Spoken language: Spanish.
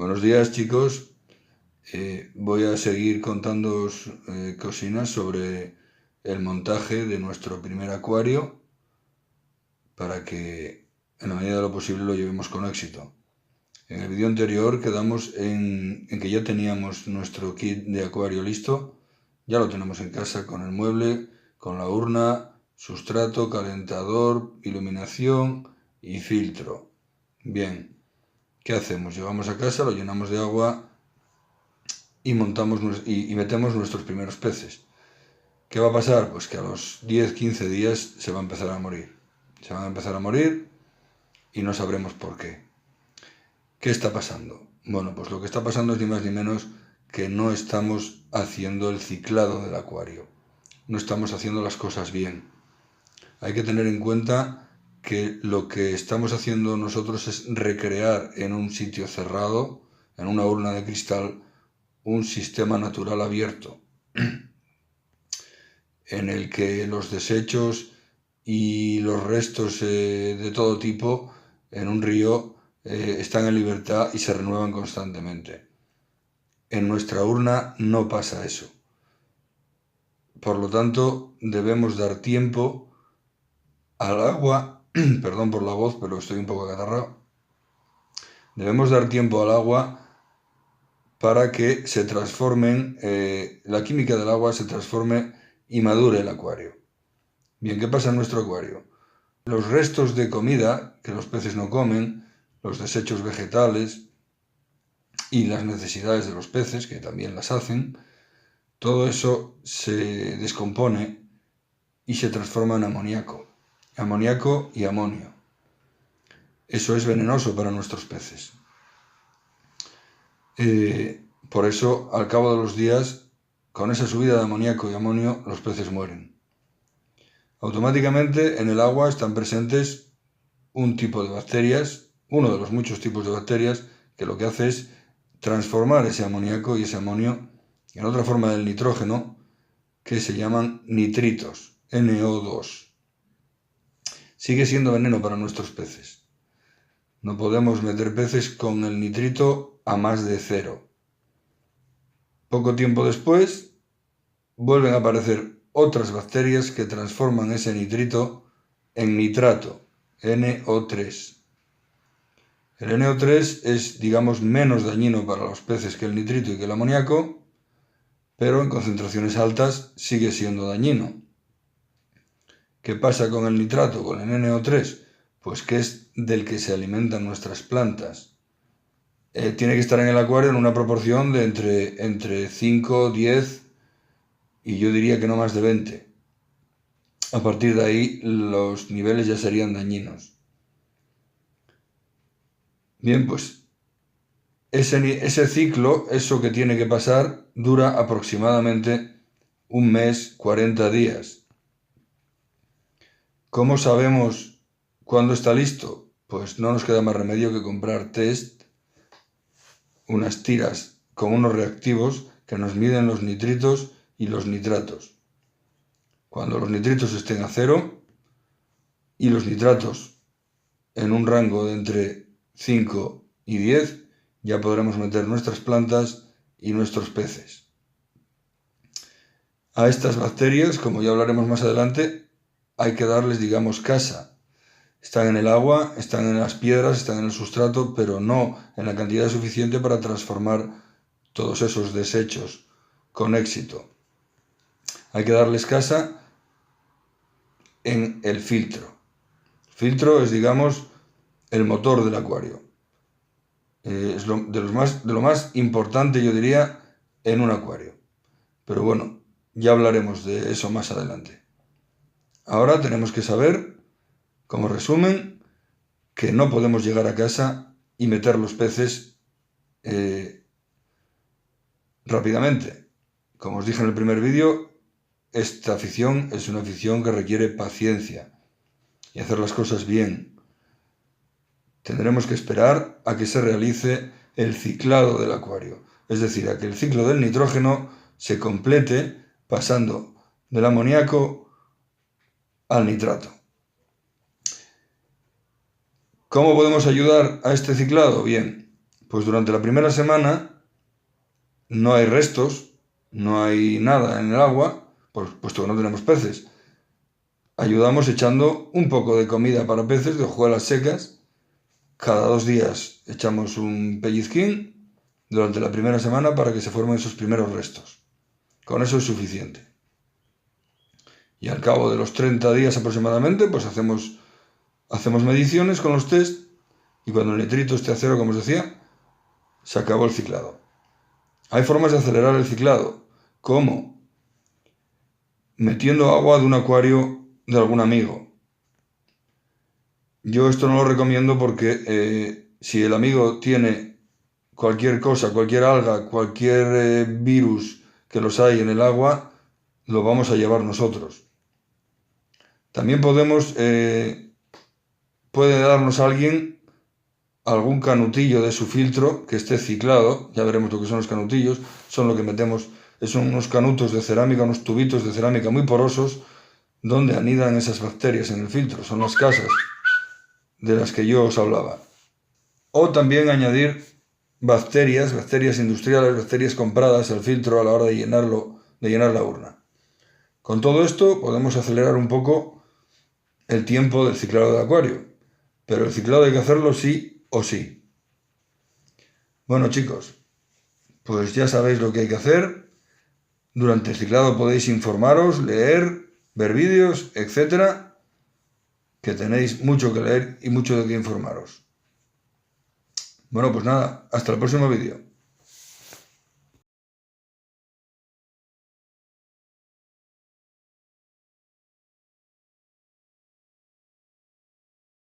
Buenos días, chicos. Voy a seguir contándoos cosinas sobre el montaje de nuestro primer acuario para que en la medida de lo posible lo llevemos con éxito. En el vídeo anterior quedamos en que ya teníamos nuestro kit de acuario listo. Ya lo tenemos en casa con el mueble, con la urna, sustrato, calentador, iluminación y filtro. Bien, ¿qué hacemos? Llevamos a casa, lo llenamos de agua y metemos nuestros primeros peces. ¿Qué va a pasar? Pues que a los 10-15 días se va a empezar a morir. Se van a empezar a morir y no sabremos por qué. ¿Qué está pasando? Bueno, pues lo que está pasando es ni más ni menos que no estamos haciendo el ciclado del acuario. No estamos haciendo las cosas bien. Hay que tener en cuenta que lo que estamos haciendo nosotros es recrear en un sitio cerrado, en una urna de cristal, un sistema natural abierto en el que los desechos y los restos de todo tipo en un río están en libertad y se renuevan constantemente. En nuestra urna no pasa eso. Por lo tanto, debemos dar tiempo al agua, perdón por la voz, pero estoy un poco acatarrado. Debemos dar tiempo al agua para que se transformen, la química del agua se transforme y madure el acuario. Bien, ¿qué pasa en nuestro acuario? Los restos de comida que los peces no comen, los desechos vegetales y las necesidades de los peces, que también las hacen, todo eso se descompone y se transforma en amoníaco y amonio. Eso es venenoso para nuestros peces. Por eso, al cabo de los días, con esa subida de amoníaco y amonio, los peces mueren. Automáticamente en el agua están presentes un tipo de bacterias, uno de los muchos tipos de bacterias, que lo que hace es transformar ese amoníaco y ese amonio en otra forma del nitrógeno que se llaman nitritos, NO2. Sigue siendo veneno para nuestros peces. No podemos meter peces con el nitrito a más de 0. Poco tiempo después vuelven a aparecer otras bacterias que transforman ese nitrito en nitrato, NO3. El NO3 es, digamos, menos dañino para los peces que el nitrito y que el amoníaco, pero en concentraciones altas sigue siendo dañino. ¿Qué pasa con el nitrato, con el NO3? Pues que es del que se alimentan nuestras plantas. Tiene que estar en el acuario en una proporción de entre 5, 10 y yo diría que no más de 20. A partir de ahí los niveles ya serían dañinos. Bien, pues ese ciclo, eso que tiene que pasar, dura aproximadamente un mes, 40 días. ¿Cómo sabemos cuándo está listo? Pues no nos queda más remedio que comprar test, unas tiras con unos reactivos que nos miden los nitritos y los nitratos. Cuando los nitritos estén a 0 y los nitratos en un rango de entre 5 y 10, ya podremos meter nuestras plantas y nuestros peces. A estas bacterias, como ya hablaremos más adelante, hay que darles, digamos, casa. Están en el agua, están en las piedras, están en el sustrato, pero no en la cantidad suficiente para transformar todos esos desechos con éxito. Hay que darles casa en el filtro. El filtro es, digamos, el motor del acuario. Es de lo más importante, yo diría, en un acuario. Pero bueno, ya hablaremos de eso más adelante. Ahora tenemos que saber, como resumen, que no podemos llegar a casa y meter los peces rápidamente. Como os dije en el primer vídeo, esta afición es una afición que requiere paciencia y hacer las cosas bien. Tendremos que esperar a que se realice el ciclado del acuario, es decir, a que el ciclo del nitrógeno se complete pasando del amoníaco al nitrato. ¿Cómo podemos ayudar a este ciclado? Bien, Pues durante la primera semana no hay restos, no hay nada en el agua, puesto que no tenemos peces. Ayudamos echando un poco de comida para peces de hojuelas secas. Cada 2 días echamos un pellizquín durante la primera semana para que se formen esos primeros restos. Con eso es suficiente. Y al cabo de los 30 días aproximadamente, pues hacemos mediciones con los test, y cuando el nitrito esté a cero, como os decía, se acabó el ciclado. Hay formas de acelerar el ciclado, como metiendo agua de un acuario de algún amigo. Yo esto no lo recomiendo porque si el amigo tiene cualquier cosa, cualquier alga, cualquier virus que los hay en el agua, lo vamos a llevar nosotros. También puede darnos alguien algún canutillo de su filtro que esté ciclado. Ya veremos lo que son los canutillos. Son lo que metemos, son unos canutos de cerámica, unos tubitos de cerámica muy porosos, donde anidan esas bacterias en el filtro. Son las casas de las que yo os hablaba. O también añadir bacterias industriales, bacterias compradas al filtro a la hora de llenar la urna. Con todo esto podemos acelerar un poco el tiempo del ciclado del acuario, pero el ciclado hay que hacerlo sí o sí. Bueno, chicos, pues ya sabéis lo que hay que hacer. Durante el ciclado podéis informaros, leer, ver vídeos, etcétera, que tenéis mucho que leer y mucho de qué informaros. Bueno, pues nada, hasta el próximo vídeo.